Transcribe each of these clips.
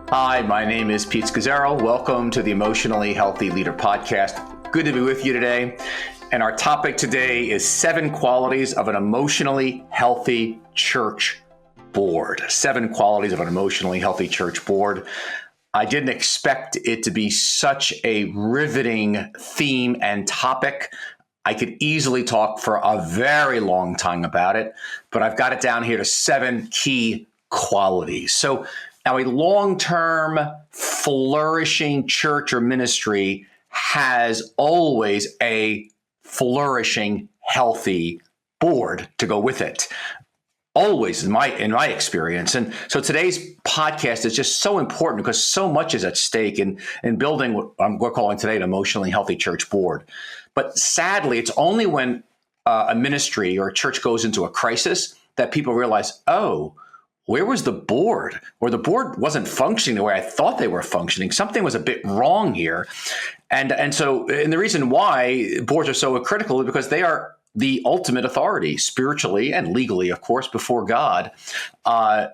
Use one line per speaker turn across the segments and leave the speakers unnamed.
Hi, my name is Pete Scazzero. Welcome to the Emotionally Healthy Leader Podcast. Good to be with you today. And our topic today is 7 qualities of an emotionally healthy church board. 7 qualities of an emotionally healthy church board. I didn't expect it to be such a riveting theme and topic. I could easily talk for a very long time about it, but I've got it down here to 7 key qualities. So now a long-term flourishing church or ministry has always a flourishing, healthy board to go with it. Always in my experience. And so today's podcast is just so important because so much is at stake in building what we're calling today an emotionally healthy church board. But sadly, it's only when a ministry or a church goes into a crisis that people realize, oh, where was the board? Or the board wasn't functioning the way I thought they were functioning. Something was a bit wrong here. And the reason why boards are so critical is because they are the ultimate authority, spiritually and legally, of course, before God,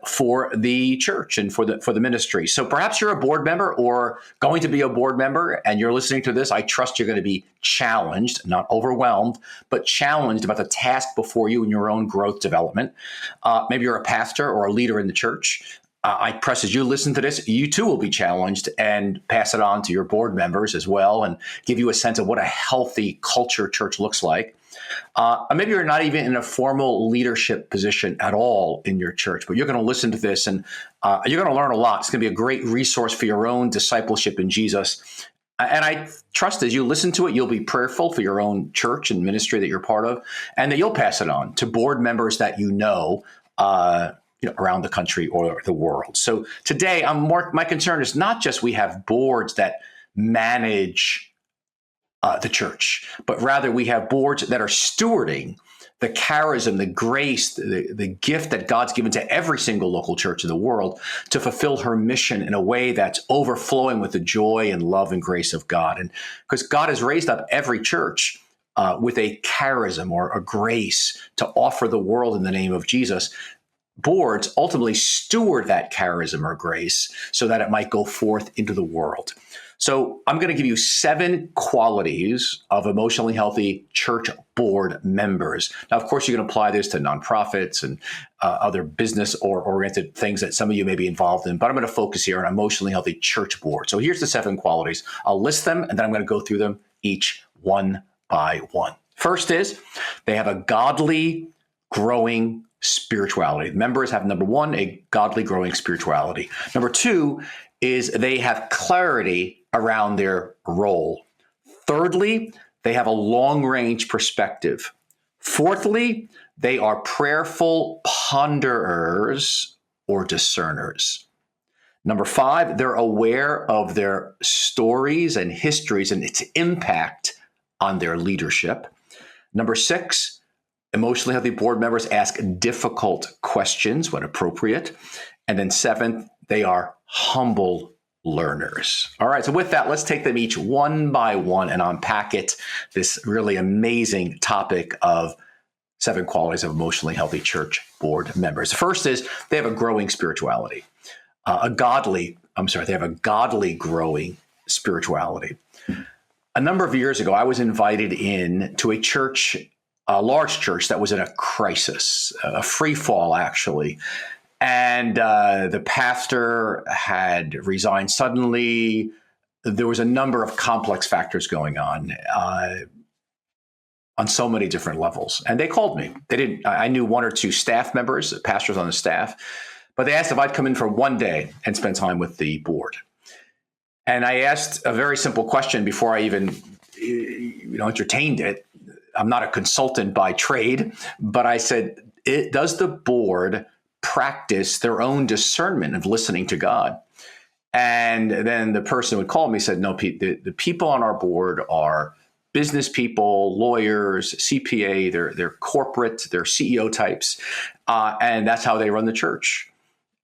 for the church and for the ministry. So perhaps you're a board member or going to be a board member and you're listening to this. I trust you're going to be challenged, not overwhelmed, but challenged about the task before you in your own growth development. Maybe you're a pastor or a leader in the church. I press as you listen to this, you too will be challenged and pass it on to your board members as well and give you a sense of what a healthy culture church looks like. Maybe you're not even in a formal leadership position at all in your church, but you're going to listen to this and you're going to learn a lot. It's going to be a great resource for your own discipleship in Jesus. And I trust as you listen to it, you'll be prayerful for your own church and ministry that you're part of, and that you'll pass it on to board members that you know around the country or the world. So today, my concern is not just we have boards that manage the church, but rather we have boards that are stewarding the charism, the grace, the gift that God's given to every single local church in the world to fulfill her mission in a way that's overflowing with the joy and love and grace of God. And because God has raised up every church with a charism or a grace to offer the world in the name of Jesus, boards ultimately steward that charism or grace so that it might go forth into the world. So I'm going to give you 7 qualities of emotionally healthy church board members. Now, of course, you can apply this to nonprofits and other business or oriented things that some of you may be involved in, but I'm going to focus here on emotionally healthy church board. So here's the 7 qualities. I'll list them, and then I'm going to go through them each one by one. First is they have a godly, growing spirituality. Members have, number 1, a godly, growing spirituality. Number 2 is they have clarity around their role. Thirdly, they have a long-range perspective. Fourthly, they are prayerful ponderers or discerners. Number 5, they're aware of their stories and histories and its impact on their leadership. Number 6, emotionally healthy board members ask difficult questions when appropriate. And then 7th, they are humble learners. All right, so with that, let's take them each one by one and unpack it, this really amazing topic of 7 qualities of emotionally healthy church board members. The first is they have a growing spirituality, they have a godly growing spirituality. A number of years ago, I was invited in to a church, a large church that was in a crisis, a free fall actually. And the pastor had resigned suddenly. There was a number of complex factors going on so many different levels. And they called me. I knew 1 or 2 staff members, pastors on the staff, but they asked if I'd come in for one day and spend time with the board. And I asked a very simple question before I even entertained it. I'm not a consultant by trade, but I said, does the board practice their own discernment of listening to God? And then the person who would call me said, no, Pete, the people on our board are business people, lawyers, CPA, they're corporate, they're CEO types, and that's how they run the church.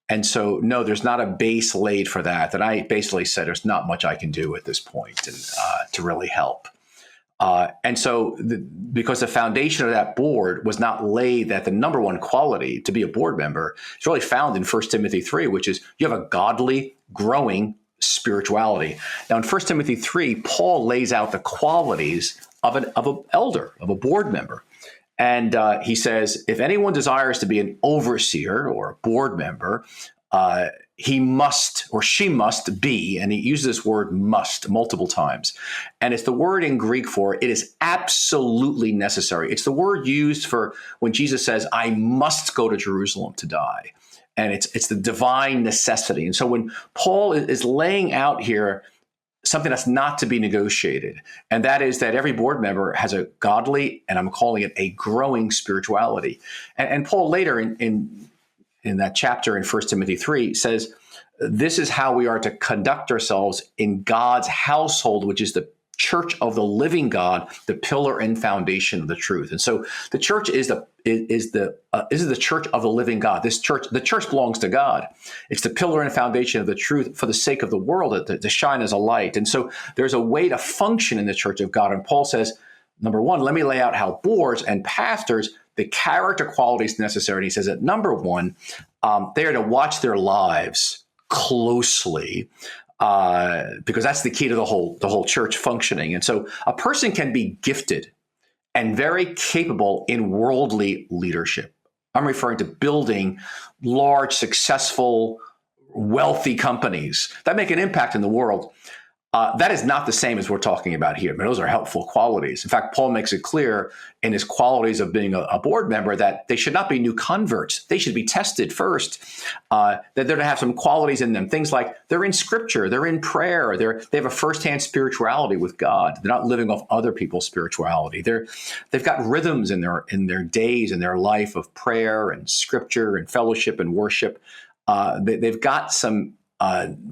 And so, no, there's not a base laid for that. And I basically said, there's not much I can do at this point to really help. Because the foundation of that board was not laid, that the number one quality to be a board member is really found in 1 Timothy 3, which is you have a godly, growing spirituality. Now, in 1 Timothy 3, Paul lays out the qualities of an elder, of a board member. And he says, if anyone desires to be an overseer or a board member, he must or she must be, and he uses this word must multiple times. And it's the word in Greek for it is absolutely necessary. It's the word used for when Jesus says, I must go to Jerusalem to die. And it's the divine necessity. And so when Paul is laying out here something that's not to be negotiated, and that is that every board member has a godly, and I'm calling it a growing spirituality. And Paul later in that chapter in 1 Timothy 3 says, this is how we are to conduct ourselves in God's household, which is the church of the living God, the pillar and foundation of the truth. And so the church is the church of the living God. The church belongs to God. It's the pillar and foundation of the truth for the sake of the world, to shine as a light. And so there's a way to function in the church of God. And Paul says, number one, let me lay out how boards and pastors, the character qualities necessary. And he says that number one, they are to watch their lives closely, because that's the key to the whole church functioning. And so a person can be gifted and very capable in worldly leadership. I'm referring to building large, successful, wealthy companies that make an impact in the world. That is not the same as we're talking about here. I mean, those are helpful qualities. In fact, Paul makes it clear in his qualities of being a board member that they should not be new converts. They should be tested first, that they're to have some qualities in them. Things like they're in scripture, they're in prayer, they have a firsthand spirituality with God. They're not living off other people's spirituality. They've got rhythms in their days, in their life of prayer and scripture and fellowship and worship. They've got some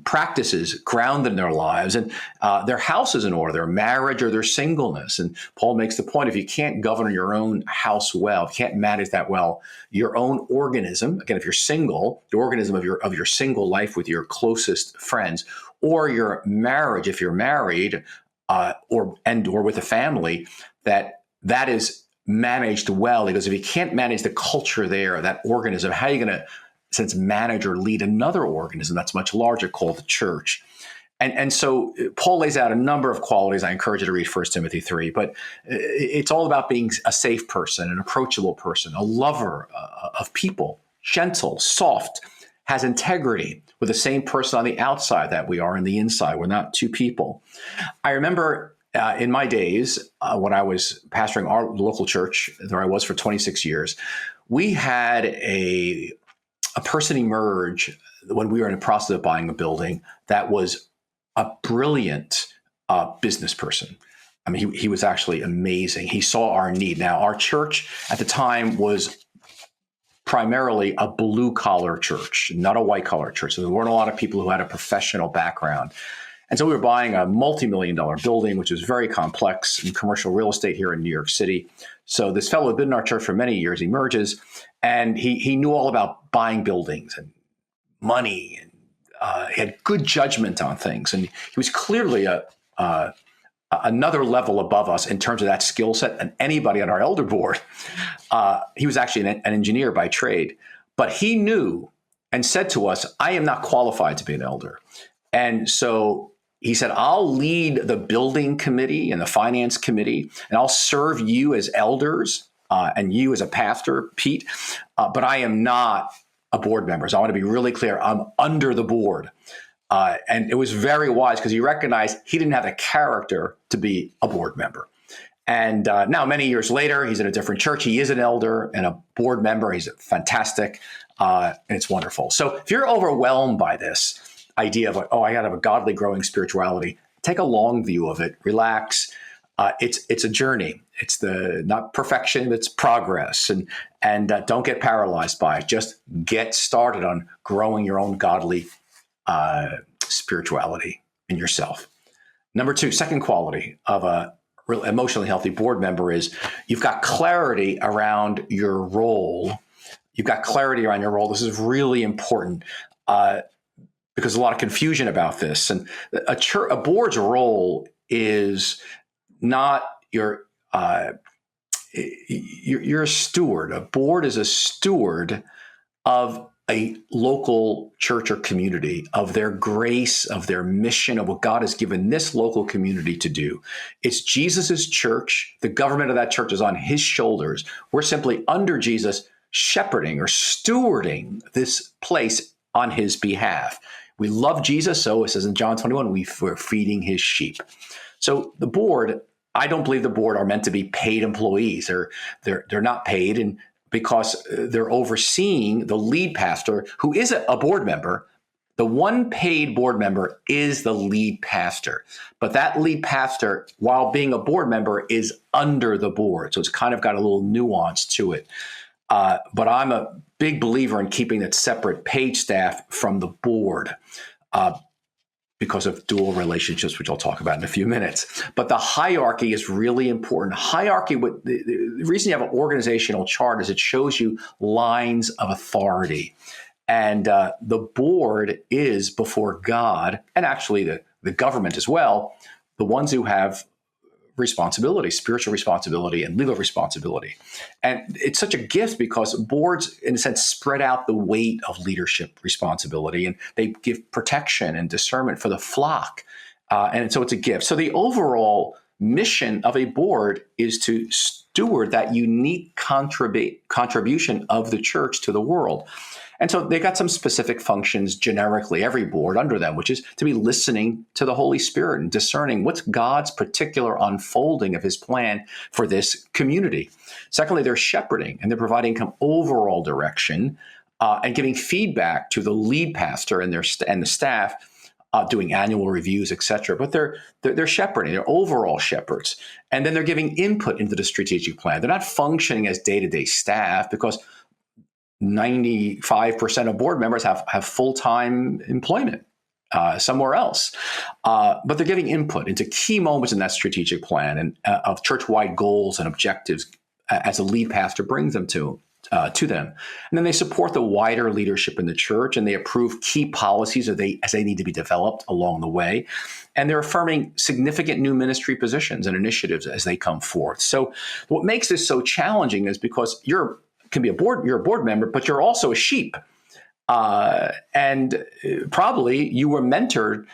practices grounded in their lives, and their house is in order, their marriage or their singleness. And Paul makes the point, if you can't govern your own house well, if you can't manage that well, your own organism, again, if you're single, the organism of your single life with your closest friends, or your marriage, if you're married, or with a family, that is managed well. Because if you can't manage the culture there, that organism, how are you going to manage or lead another organism that's much larger called the church? And so Paul lays out a number of qualities. I encourage you to read 1 Timothy 3, but it's all about being a safe person, an approachable person, a lover of people, gentle, soft, has integrity, with the same person on the outside that we are in the inside. We're not two people. I remember in my days, when I was pastoring our local church, there I was for 26 years, we had a person emerge when we were in the process of buying a building that was a brilliant business person. I mean, he was actually amazing. He saw our need. Now, our church at the time was primarily a blue-collar church, not a white-collar church. So there weren't a lot of people who had a professional background. And so we were buying a multi-million-dollar building, which was very complex in commercial real estate here in New York City. So this fellow had been in our church for many years, emerges, and he knew all about buying buildings and money, and he had good judgment on things. And he was clearly another level above us in terms of that skill set than anybody on our elder board. He was actually an engineer by trade, but he knew and said to us, I am not qualified to be an elder. And so he said, I'll lead the building committee and the finance committee, and I'll serve you as elders and you as a pastor, Pete, but I am not a board member. So I want to be really clear. I'm under the board. And it was very wise because he recognized he didn't have the character to be a board member. And now, many years later, he's in a different church. He is an elder and a board member. He's fantastic, and it's wonderful. So if you're overwhelmed by this idea of, I got to have a godly, growing spirituality, take a long view of it. Relax. It's a journey. It's not perfection, it's progress. And don't get paralyzed by it. Just get started on growing your own godly spirituality in yourself. Number two, second quality of a real emotionally healthy board member is you've got clarity around your role. You've got clarity around your role. This is really important because there's a lot of confusion about this. And a board's role is not you're a steward. A board is a steward of a local church or community, of their grace, of their mission, of what God has given this local community to do. It's Jesus's church. The government of that church is on his shoulders. We're simply under Jesus, shepherding or stewarding this place on his behalf. We love Jesus, so it says in John 21, we're feeding his sheep. So the board, I don't believe the board are meant to be paid employees. They're not paid, and because they're overseeing the lead pastor, who is a board member. The one paid board member is the lead pastor. But that lead pastor, while being a board member, is under the board. So it's kind of got a little nuance to it. But I'm a big believer in keeping that separate paid staff from the board because of dual relationships, which I'll talk about in a few minutes. But the hierarchy is really important. Hierarchy, the reason you have an organizational chart is it shows you lines of authority. And the board is before God, and actually the government as well, the ones who have responsibility, spiritual responsibility and legal responsibility. And it's such a gift because boards, in a sense, spread out the weight of leadership responsibility, and they give protection and discernment for the flock. And so it's a gift. So the overall mission of a board is to steward that unique contribution of the church to the world. And so they got some specific functions generically, every board under them, which is to be listening to the Holy Spirit and discerning what's God's particular unfolding of his plan for this community. Secondly, they're shepherding, and they're providing some overall direction and giving feedback to the lead pastor and the staff, doing annual reviews, etc. But they're shepherding, they're overall shepherds. And then they're giving input into the strategic plan. They're not functioning as day-to-day staff because 95% of board members have full-time employment somewhere else. But they're giving input into key moments in that strategic plan and of church-wide goals and objectives as a lead pastor brings them to them. And then they support the wider leadership in the church, and they approve key policies as they need to be developed along the way. And they're affirming significant new ministry positions and initiatives as they come forth. So what makes this so challenging is because you're a board member, but you're also a sheep. And probably you were mentored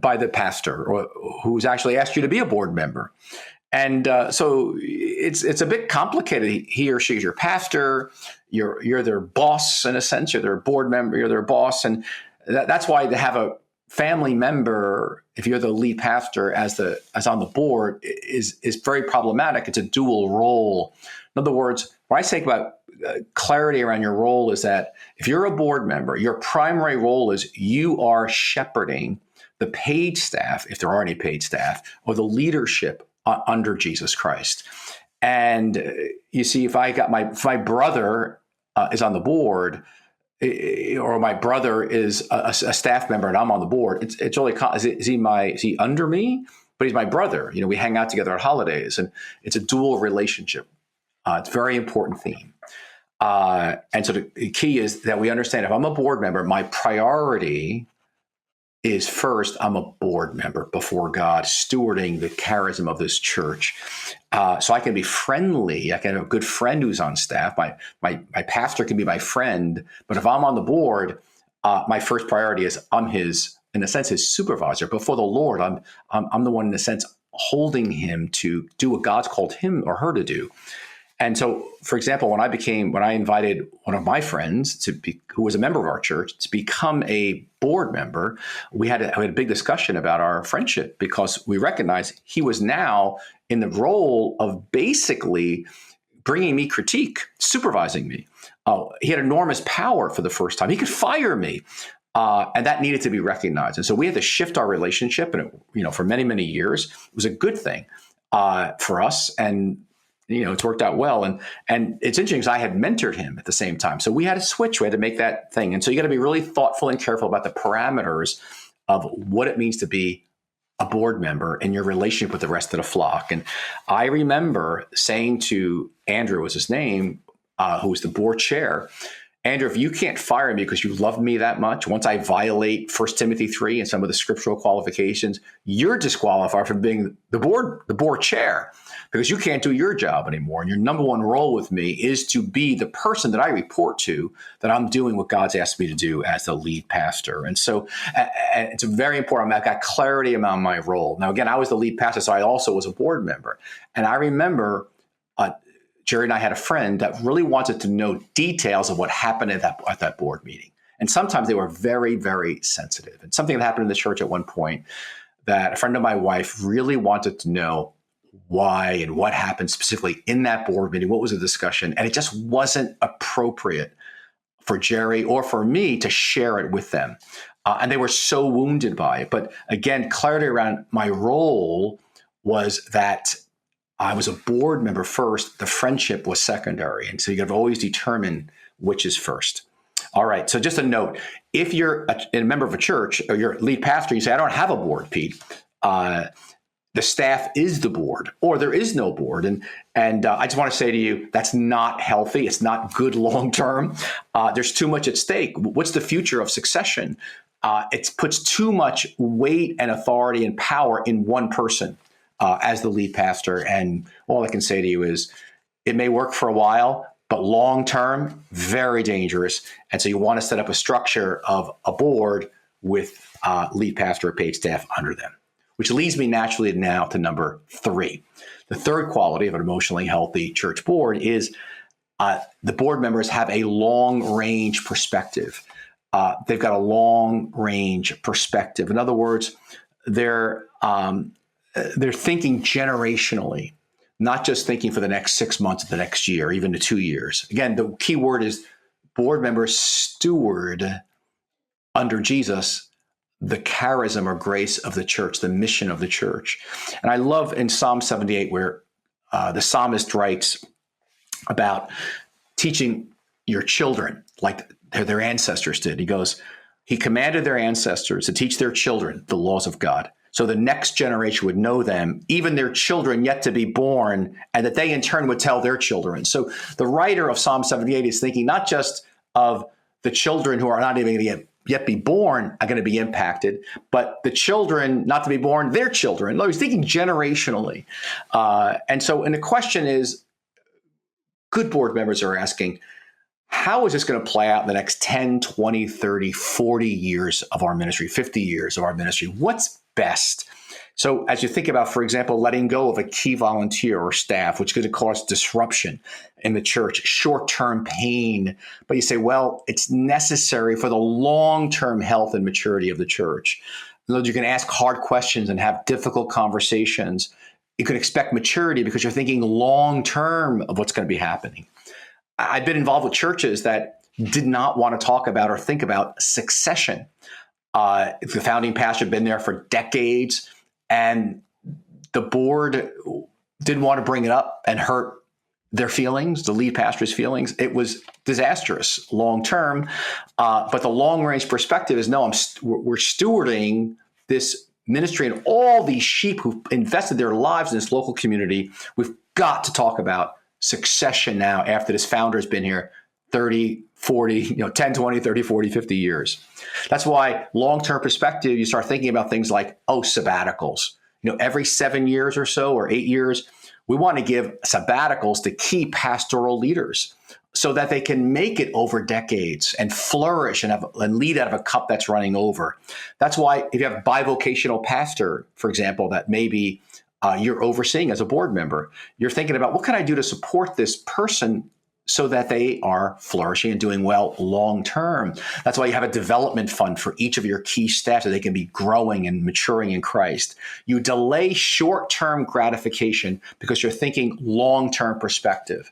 by the pastor or who's actually asked you to be a board member. And so it's a bit complicated. He or she is your pastor. You're their boss in a sense. You're their board member. You're their boss, and that's why to have a family member, if you're the lead pastor as on the board, is very problematic. It's a dual role. In other words, when I say about clarity around your role is that if you're a board member, your primary role is you are shepherding the paid staff, if there are any paid staff, or the leadership under Jesus Christ. And you see, if my brother is on the board, or my brother is a staff member and I'm on the board, it's only is he under me? But he's my brother. We hang out together at holidays, and it's a dual relationship. It's a very important theme. And so the key is that we understand if I'm a board member, my priority is first, I'm a board member before God, stewarding the charism of this church. So I can be friendly. I can have a good friend who's on staff. My pastor can be my friend. But if I'm on the board, my first priority is I'm his supervisor. Before the Lord, I'm the one, in a sense, holding him to do what God's called him or her to do. And so, for example, when I invited one of my friends who was a member of our church to become a board member, we had a big discussion about our friendship because we recognized he was now in the role of basically bringing me critique, supervising me. He had enormous power for the first time. He could fire me. And that needed to be recognized. And so we had to shift our relationship, and for many, many years, it was a good thing for us. And it's worked out well. And it's interesting because I had mentored him at the same time. So we had to switch. We had to make that thing. And so you got to be really thoughtful and careful about the parameters of what it means to be a board member in your relationship with the rest of the flock. And I remember saying to Andrew, was his name, who was the board chair, Andrew, if you can't fire me because you love me that much, once I violate 1 Timothy 3 and some of the scriptural qualifications, you're disqualified from being the board chair, because you can't do your job anymore. And your number one role with me is to be the person that I report to, that I'm doing what God's asked me to do as the lead pastor. And so it's very important. I've got clarity around my role. Now, again, I was the lead pastor, so I also was a board member. And I remember Jerry and I had a friend that really wanted to know details of what happened at that board meeting. And sometimes they were very, very sensitive. And something that happened in the church at one point, that a friend of my wife really wanted to know why and what happened specifically in that board meeting, what was the discussion. And it just wasn't appropriate for Jerry or for me to share it with them. And they were so wounded by it. But again, clarity around my role was that I was a board member first. The friendship was secondary. And so you have to always determine which is first. All right. So just a note, if you're a member of a church or you're a lead pastor, you say, I don't have a board, Pete. The staff is the board, or there is no board. And I just want to say to you, that's not healthy. It's not good long-term. There's too much at stake. What's the future of succession? It puts too much weight and authority and power in one person as the lead pastor. And all I can say to you is it may work for a while, but long-term, very dangerous. And so you want to set up a structure of a board with lead pastor or paid staff under them, which leads me naturally now to number 3. The third quality of an emotionally healthy church board is the board members have a long-range perspective. They've got a long-range perspective. In other words, they're thinking generationally, not just thinking for the next 6 months of the next year, even to 2 years. Again, the key word is board members steward under Jesus the charism or grace of the church, the mission of the church. And I love in Psalm 78 where the psalmist writes about teaching your children like their ancestors did. He goes, he commanded their ancestors to teach their children the laws of God, so the next generation would know them, even their children yet to be born, and that they in turn would tell their children. So the writer of Psalm 78 is thinking not just of the children who are not even going to yet be born are going to be impacted, but the children not to be born, their children. No, he's thinking generationally. And the question is, good board members are asking, how is this going to play out in the next 10, 20, 30, 40 years of our ministry, 50 years of our ministry? What's best? So as you think about, for example, letting go of a key volunteer or staff, which could cause disruption in the church, short-term pain, but you say, well, it's necessary for the long-term health and maturity of the church. In other words, you can ask hard questions and have difficult conversations. You can expect maturity because you're thinking long-term of what's going to be happening. I've been involved with churches that did not want to talk about or think about succession. The founding pastor had been there for decades, and the board didn't want to bring it up and hurt their feelings, the lead pastor's feelings. It was disastrous long term. But the long range perspective is, no, we're stewarding this ministry and all these sheep who've invested their lives in this local community. We've got to talk about succession now after this founder has been here 30, 40, 10, 20, 30, 40, 50 years. That's why long-term perspective, you start thinking about things like, sabbaticals. Every 7 years or so or 8 years, we want to give sabbaticals to key pastoral leaders so that they can make it over decades and flourish and lead out of a cup that's running over. That's why if you have a bivocational pastor, for example, that maybe you're overseeing as a board member, you're thinking about what can I do to support this person so that they are flourishing and doing well long term. That's why you have a development fund for each of your key staff so they can be growing and maturing in Christ. You delay short-term gratification because you're thinking long-term perspective.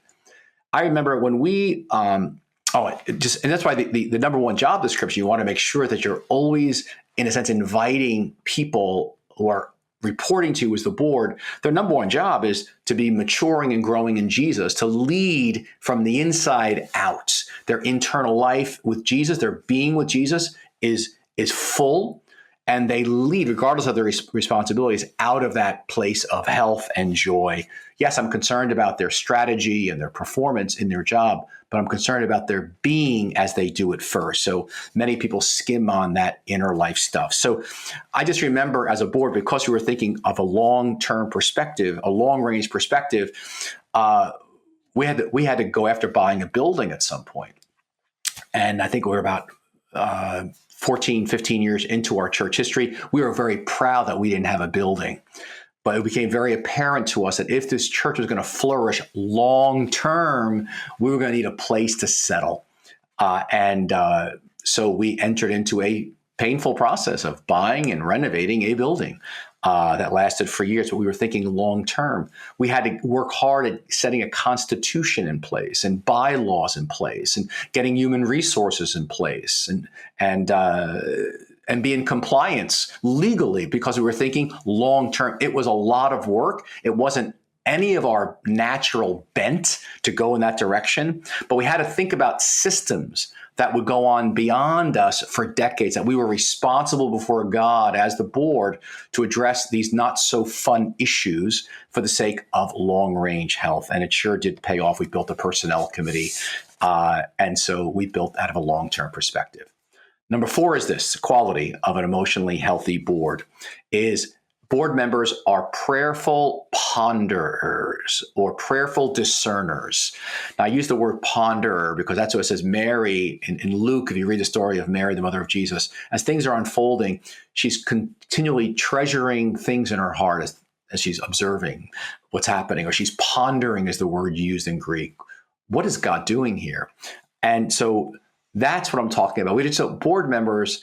I remember when we, and that's why the number one job description, you want to make sure that you're always, in a sense, inviting people who are reporting to you as the board. Their number one job is to be maturing and growing in Jesus, to lead from the inside out. Their internal life with Jesus, their being with Jesus is full and they lead, regardless of their responsibilities, out of that place of health and joy. Yes, I'm concerned about their strategy and their performance in their job, but I'm concerned about their being as they do it first. So many people skim on that inner life stuff. So I just remember as a board, because we were thinking of a long-term perspective, a long-range perspective, we had to go after buying a building at some point. And I think we were about 14, 15 years into our church history. We were very proud that we didn't have a building. But it became very apparent to us that if this church was going to flourish long term, we were going to need a place to settle. So we entered into a painful process of buying and renovating a building that lasted for years. But we were thinking long term. We had to work hard at setting a constitution in place and bylaws in place and getting human resources in place and be in compliance legally, because we were thinking long term. It was a lot of work. It wasn't any of our natural bent to go in that direction, but we had to think about systems that would go on beyond us for decades, that we were responsible before God as the board to address these not so fun issues for the sake of long-range health. And it sure did pay off. We built a personnel committee. And so we built out of a long-term perspective. Number 4 is this: quality of an emotionally healthy board is board members are prayerful ponderers or prayerful discerners. Now, I use the word ponderer because that's what it says. Mary in Luke, if you read the story of Mary, the mother of Jesus, as things are unfolding, she's continually treasuring things in her heart as she's observing what's happening, or she's pondering is the word used in Greek. What is God doing here? And so that's what I'm talking about. So board members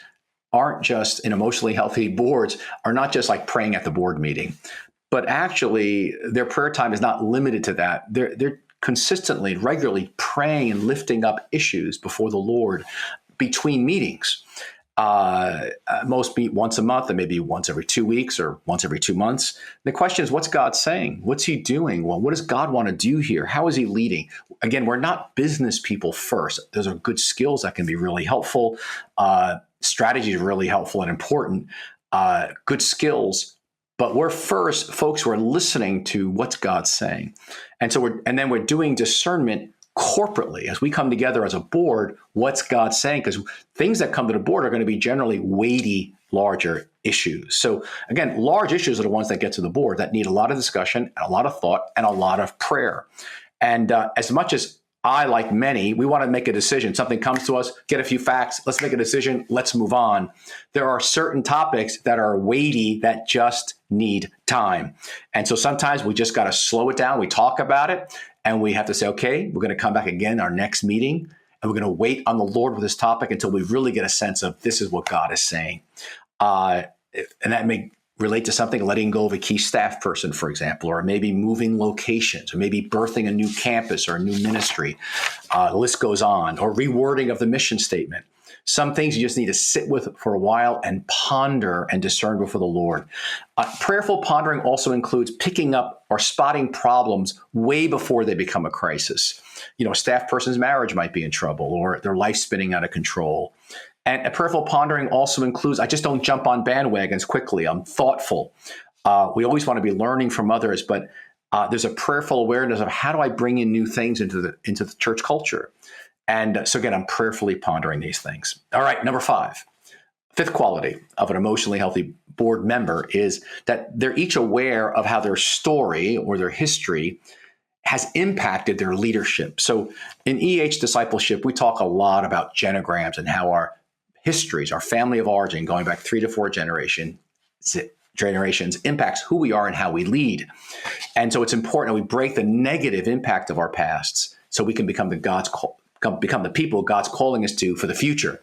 aren't just in emotionally healthy boards, are not just like praying at the board meeting, but actually their prayer time is not limited to that. They're consistently, regularly praying and lifting up issues before the Lord between meetings. Most meet once a month and maybe once every 2 weeks or once every 2 months. The question is, what's God saying? What's he doing? Well, what does God want to do here? How is he leading? Again, we're not business people first. Those are good skills that can be really helpful. Strategy is really helpful and important. Good skills. But we're first folks who are listening to what's God saying. And so then we're doing discernment corporately as we come together as a board. What's God saying? Because things that come to the board are going to be generally weighty, larger issues. So again, large issues are the ones that get to the board that need a lot of discussion, and a lot of thought, and a lot of prayer. And as much as I, like many, we want to make a decision. Something comes to us, get a few facts, let's make a decision, let's move on. There are certain topics that are weighty that just need time. And so sometimes we just got to slow it down. We talk about it and we have to say, okay, we're going to come back again our next meeting, and we're going to wait on the Lord with this topic until we really get a sense of this is what God is saying. And that may relate to something, letting go of a key staff person, for example, or maybe moving locations, or maybe birthing a new campus or a new ministry. The list goes on, or rewording of the mission statement. Some things you just need to sit with for a while and ponder and discern before the Lord. Prayerful pondering also includes picking up or spotting problems way before they become a crisis. A staff person's marriage might be in trouble, or their life spinning out of control. And a prayerful pondering also includes, I just don't jump on bandwagons quickly. I'm thoughtful. We always want to be learning from others, but there's a prayerful awareness of how do I bring in new things into the church culture. And so again, I'm prayerfully pondering these things. All right, number 5. Fifth quality of an emotionally healthy board member is that they're each aware of how their story or their history has impacted their leadership. So in Discipleship, we talk a lot about genograms and how our histories, our family of origin, going back 3 to 4 generations, impacts who we are and how we lead. And so it's important that we break the negative impact of our pasts so we can become the people God's calling us to for the future.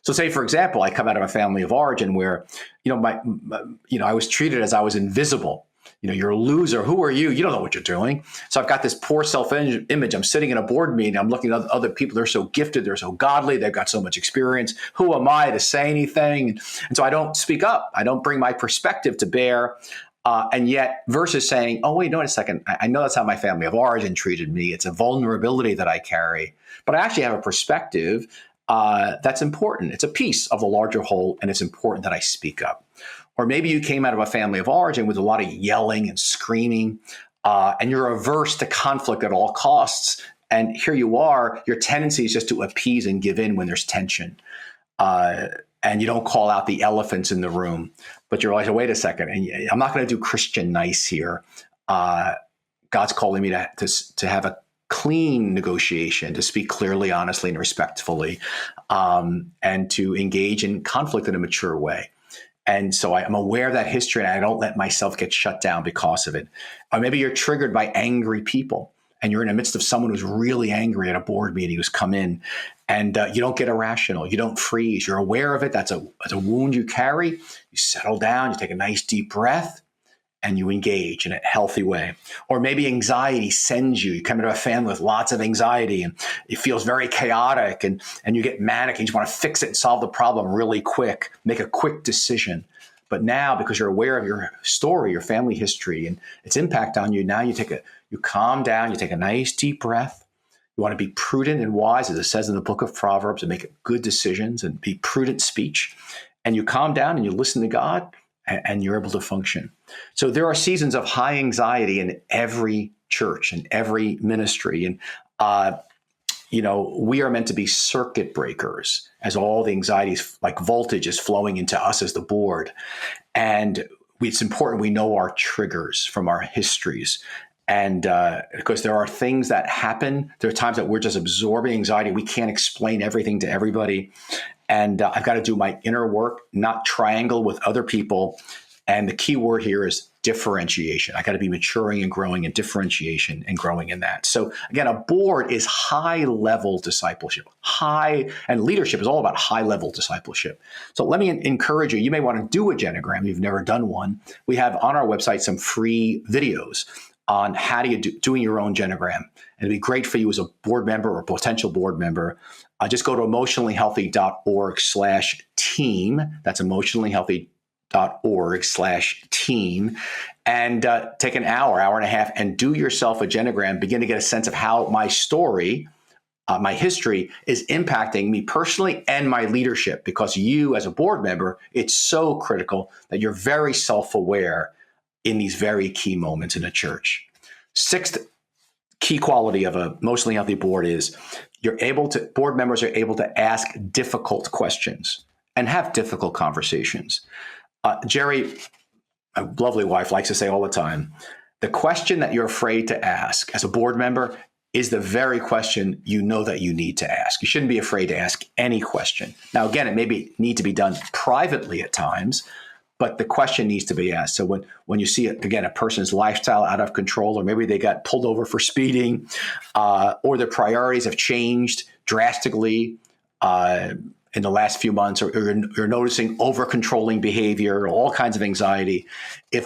So say, for example, I come out of a family of origin where, I was treated as I was invisible. You're a loser. Who are you? You don't know what you're doing. So I've got this poor self-image. I'm sitting in a board meeting. I'm looking at other people. They're so gifted. They're so godly. They've got so much experience. Who am I to say anything? And so I don't speak up. I don't bring my perspective to bear. And yet versus saying, oh, wait, no, wait a second. I know that's how my family of origin treated me. It's a vulnerability that I carry. But I actually have a perspective that's important. It's a piece of the larger whole, and it's important that I speak up. Or maybe you came out of a family of origin with a lot of yelling and screaming, and you're averse to conflict at all costs. And here you are, your tendency is just to appease and give in when there's tension. And you don't call out the elephants in the room, but you're like, oh, wait a second, and I'm not going to do Christian nice here. God's calling me to have a clean negotiation, to speak clearly, honestly, and respectfully, and to engage in conflict in a mature way. And so I'm aware of that history, and I don't let myself get shut down because of it. Or maybe you're triggered by angry people, and you're in the midst of someone who's really angry at a board meeting who's come in, and you don't get irrational. You don't freeze. You're aware of it. That's a wound you carry. You settle down. You take a nice deep breath, and you engage in a healthy way. Or maybe anxiety sends you. You come into a family with lots of anxiety, and it feels very chaotic, and you get manic, and you just want to fix it and solve the problem really quick, make a quick decision. But now, because you're aware of your story, your family history, and its impact on you, now you calm down, you take a nice deep breath. You want to be prudent and wise, as it says in the book of Proverbs, and make good decisions and be prudent speech. And you calm down and you listen to God, and you're able to function. So there are seasons of high anxiety in every church and every ministry. And, we are meant to be circuit breakers as all the anxieties, like voltage, is flowing into us as the board. And it's important we know our triggers from our histories. And because there are things that happen, there are times that we're just absorbing anxiety. We can't explain everything to everybody. And I've got to do my inner work, not triangle with other people. And the key word here is differentiation. I got to be maturing and growing in differentiation and growing in that. So again, a board is high-level discipleship. And leadership is all about high-level discipleship. So let me encourage you. You may want to do a genogram. You've never done one. We have on our website some free videos on how do you doing your own genogram. And it'd be great for you as a board member or potential board member. Just go to emotionallyhealthy.org/team. That's emotionallyhealthy.org/team, and take an hour and a half, and do yourself a genogram. Begin to get a sense of how my story, my history, is impacting me personally and my leadership. Because you, as a board member, it's so critical that you're very self-aware in these very key moments in a church. Sixth key quality of an emotionally healthy board is board members are able to ask difficult questions and have difficult conversations. Jerry, my lovely wife, likes to say all the time, the question that you're afraid to ask as a board member is the very question you know that you need to ask. You shouldn't be afraid to ask any question. Now, again, it may need to be done privately at times, but the question needs to be asked. So when you see, again, a person's lifestyle out of control, or maybe they got pulled over for speeding, or their priorities have changed drastically in the last few months, or you're noticing over-controlling behavior, all kinds of anxiety. If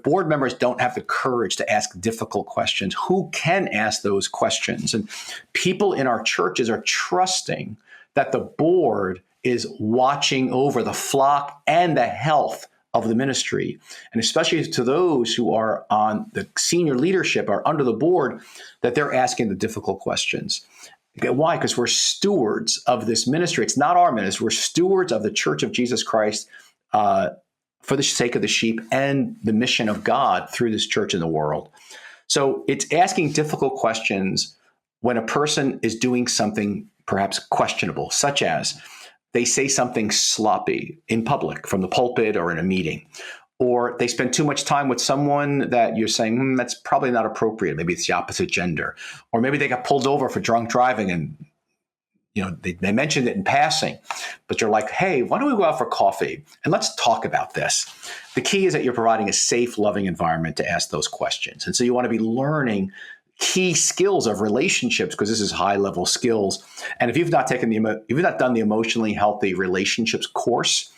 board members don't have the courage to ask difficult questions, who can ask those questions? And people in our churches are trusting that the board is watching over the flock and the health of the ministry. And especially to those who are on the senior leadership or under the board, that they're asking the difficult questions. Why? Because we're stewards of this ministry. It's not our ministry. We're stewards of the Church of Jesus Christ for the sake of the sheep and the mission of God through this church in the world. So it's asking difficult questions when a person is doing something perhaps questionable, such as they say something sloppy in public from the pulpit or in a meeting, or they spend too much time with someone that you're saying, that's probably not appropriate. Maybe it's the opposite gender, or maybe they got pulled over for drunk driving and they mentioned it in passing, but you're like, hey, why don't we go out for coffee and let's talk about this? The key is that you're providing a safe, loving environment to ask those questions. And so you want to be learning key skills of relationships, because this is high-level skills. And if you've not done the Emotionally Healthy Relationships course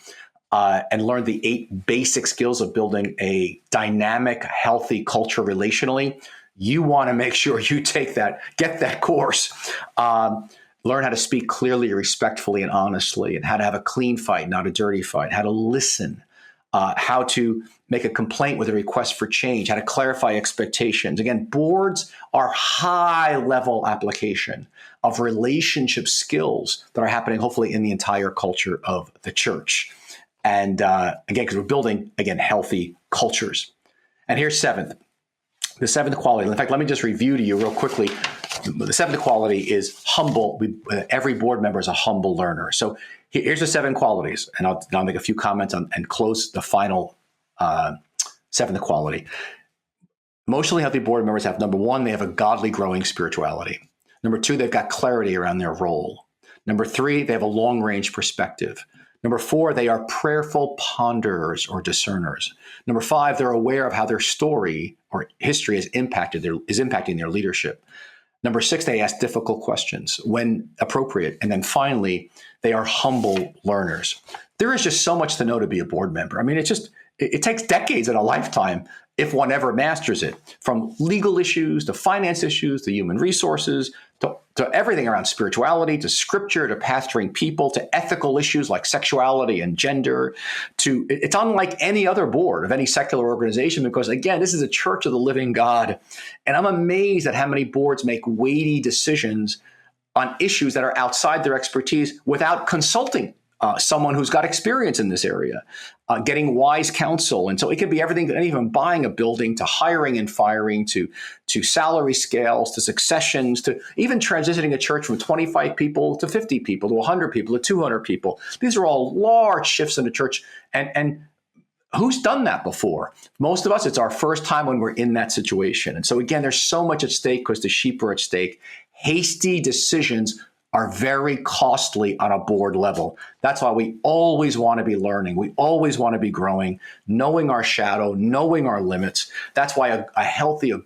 and learned the 8 basic skills of building a dynamic, healthy culture relationally, you want to make sure you get that course. Learn how to speak clearly, respectfully, and honestly, and how to have a clean fight, not a dirty fight, how to listen, how to make a complaint with a request for change, how to clarify expectations. Again, boards are high-level application of relationship skills that are happening, hopefully, in the entire culture of the church. And again, because we're building, again, healthy cultures. And here's the seventh quality. In fact, let me just review to you real quickly. The seventh quality is humble. Every board member is a humble learner. So here's the 7 qualities, and I'll make a few comments on and close the final seventh quality. Emotionally healthy board members have, number 1, they have a godly growing spirituality. Number 2, they've got clarity around their role. Number 3, they have a long-range perspective. Number 4, they are prayerful ponderers or discerners. Number 5, they're aware of how their story or history is impacting their leadership. Number 6, they ask difficult questions when appropriate. And then finally, they are humble learners. There is just so much to know to be a board member. I mean, it takes decades and a lifetime if one ever masters it, from legal issues to finance issues to human resources to everything around spirituality, to scripture, to pastoring people, to ethical issues like sexuality and gender. It's unlike any other board of any secular organization because, again, this is a church of the living God. And I'm amazed at how many boards make weighty decisions on issues that are outside their expertise without consulting someone who's got experience in this area, getting wise counsel. And so it could be everything, even buying a building, to hiring and firing, to salary scales, to successions, to even transitioning a church from 25 people to 50 people, to 100 people, to 200 people. These are all large shifts in the church. And who's done that before? Most of us, it's our first time when we're in that situation. And so again, there's so much at stake because the sheep are at stake. Hasty decisions are very costly on a board level. That's why we always want to be learning. We always want to be growing, knowing our shadow, knowing our limits. That's why a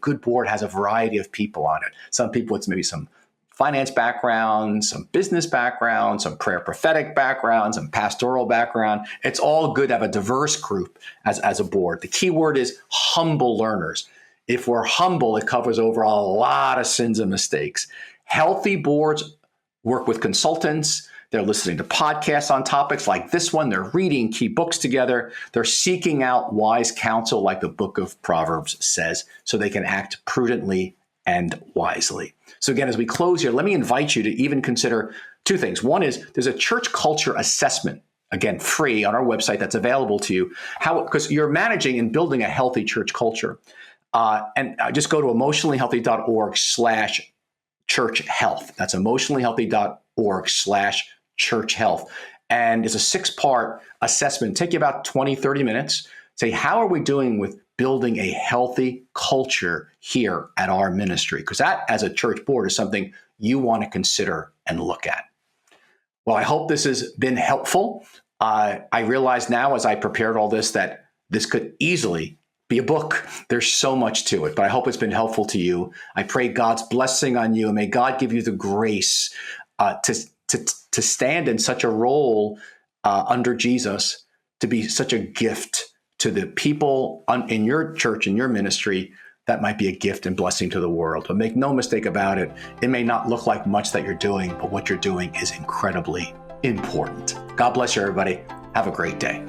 good board has a variety of people on it. Some people, it's maybe some finance background, some business background, some prayer prophetic background, some pastoral background. It's all good to have a diverse group as a board. The key word is humble learners. If we're humble, it covers over a lot of sins and mistakes. Healthy boards work with consultants. They're listening to podcasts on topics like this one. They're reading key books together. They're seeking out wise counsel, like the book of Proverbs says, so they can act prudently and wisely. So again, as we close here, let me invite you to even consider 2 things. One is there's a church culture assessment, again, free on our website that's available to you. Because you're managing and building a healthy church culture. And just go to emotionallyhealthy.org/church health. That's emotionallyhealthy.org/church health. And it's a 6-part assessment. Take you about 20, 30 minutes. Say, how are we doing with building a healthy culture here at our ministry? Because that, as a church board, is something you want to consider and look at. Well, I hope this has been helpful. I realize now, as I prepared all this, that this could easily be a book. There's so much to it, but I hope it's been helpful to you. I pray God's blessing on you, and may God give you the grace to stand in such a role under Jesus, to be such a gift to the people in your church, in your ministry. That might be a gift and blessing to the world. But make no mistake about it, it may not look like much that you're doing, but what you're doing is incredibly important. God bless you, everybody. Have a great day.